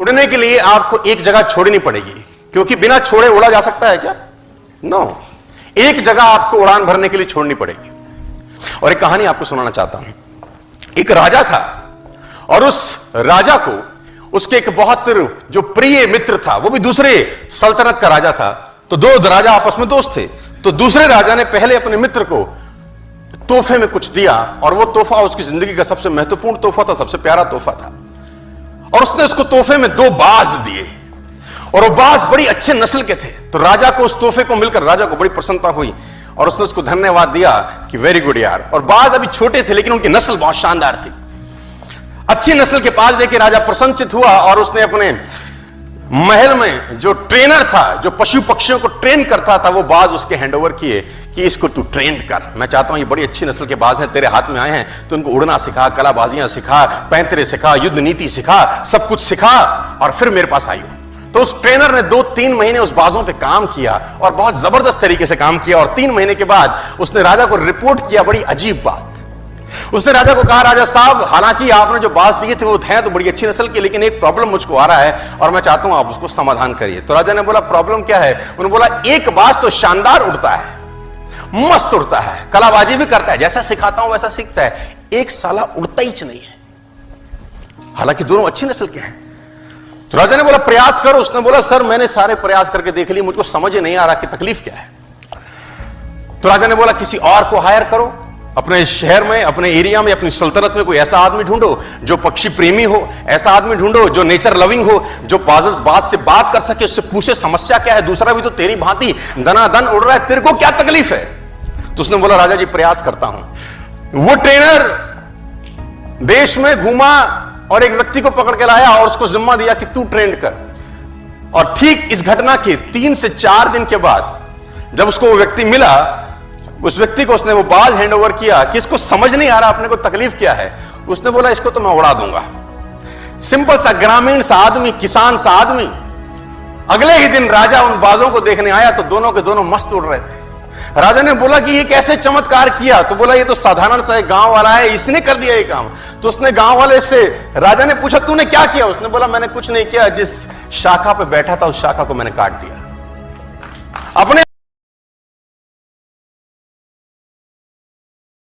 उड़ने के लिए आपको एक जगह छोड़नी पड़ेगी, क्योंकि बिना छोड़े उड़ा जा सकता है क्या? नो। एक जगह आपको उड़ान भरने के लिए छोड़नी पड़ेगी। और एक कहानी आपको सुनाना चाहता हूं। एक राजा था और उस राजा को उसके एक बहुत जो प्रिय मित्र था, वो भी दूसरे सल्तनत का राजा था। तो दो राजा आपस में दोस्त थे। तो दूसरे राजा ने पहले अपने मित्र को तोहफे में कुछ दिया, और वो तोहफा उसकी जिंदगी का सबसे महत्वपूर्ण तोहफा था, सबसे प्यारा तोहफा था। और उसने उसको तोहफे में 2 बाज दिए, और वो बाज बड़ी अच्छे नस्ल के थे। तो राजा को उस तोहफे को मिलकर राजा को बड़ी प्रसन्नता हुई, और उसने उसको धन्यवाद दिया कि वेरी गुड यार। और बाज अभी छोटे थे, लेकिन उनकी नस्ल बहुत शानदार थी। अच्छी नस्ल के बाज देकर राजा प्रसन्नचित हुआ, और उसने अपने महल में जो ट्रेनर था, जो पशु पक्षियों को ट्रेन करता था, वो बाज उसके हैंडओवर किए कि इसको तू ट्रेन कर। मैं चाहता हूं ये बड़ी अच्छी नस्ल के बाज हैं, तेरे हाथ में आए हैं, तो उनको उड़ना सिखा, कलाबाजियां सिखा, पैंतरे सिखा, युद्ध नीति सिखा, सब कुछ सिखा, और फिर मेरे पास आई हो। तो उस ट्रेनर ने 2-3 महीने उस बाजों पे काम किया, और बहुत जबरदस्त तरीके से काम किया। और 3 महीने के बाद उसने राजा को रिपोर्ट किया बड़ी अजीब बात। उसने राजा को कहा, राजा साहब, हालांकि आपने जो बाज दिए थे वो हैं तो बड़ी अच्छी नस्ल के, लेकिन एक प्रॉब्लम मुझको आ रहा है, और मैं चाहता हूं आप उसको समाधान करिए। तो राजा ने बोला, प्रॉब्लम क्या है? उन्होंने बोला, एक बाज तो शानदार उड़ता है, मस्त उड़ता है, कलाबाजी भी करता है, जैसा सिखाता हूं वैसा सीखता है, एक साला उड़ता ही नहीं है, हालांकि दोनों अच्छी नस्ल के हैं। तो राजा ने बोला, प्रयास करो। उसने बोला, सर मैंने सारे प्रयास करके देख लिए, मुझको समझ ही नहीं आ रहा कि तकलीफ क्या है। तो राजा ने बोला, किसी और को हायर करो, अपने शहर में, अपने एरिया में, अपनी सल्तनत में कोई ऐसा आदमी ढूंढो जो पक्षी प्रेमी हो, ऐसा आदमी ढूंढो जो नेचर लविंग हो, जो बाज से बात कर सके, उससे पूछे समस्या क्या है, दूसरा भी तो तेरी भांति दनादन उड़ रहा है, तेरे को क्या तकलीफ है? तो उसने बोला, राजा जी प्रयास करता हूं। वो ट्रेनर देश में घूमा और एक व्यक्ति को पकड़ के लाया और उसको जिम्मा दिया कि तू ट्रेंड कर। और ठीक इस घटना के 3 से 4 दिन के बाद जब उसको वो व्यक्ति मिला, उस व्यक्ति को उसने वो बाज हैंड ओवर किया कि इसको समझ नहीं आ रहा अपने को तकलीफ क्या है। उसने बोला, इसको तो मैं उड़ा दूंगा। सिंपल सा ग्रामीण सा आदमी, किसान सा आदमी। अगले ही दिन राजा उन बाजों को देखने आया तो दोनों के दोनों मस्त उड़ रहे थे। राजा ने बोला कि ये कैसे चमत्कार किया? तो बोला, ये तो साधारण सा एक गांव वाला है, इसने कर दिया ये काम। तो उसने गांव वाले से, राजा ने पूछा, तूने क्या किया? उसने बोला, मैंने कुछ नहीं किया, जिस शाखा पे बैठा था उस शाखा को मैंने काट दिया। अपने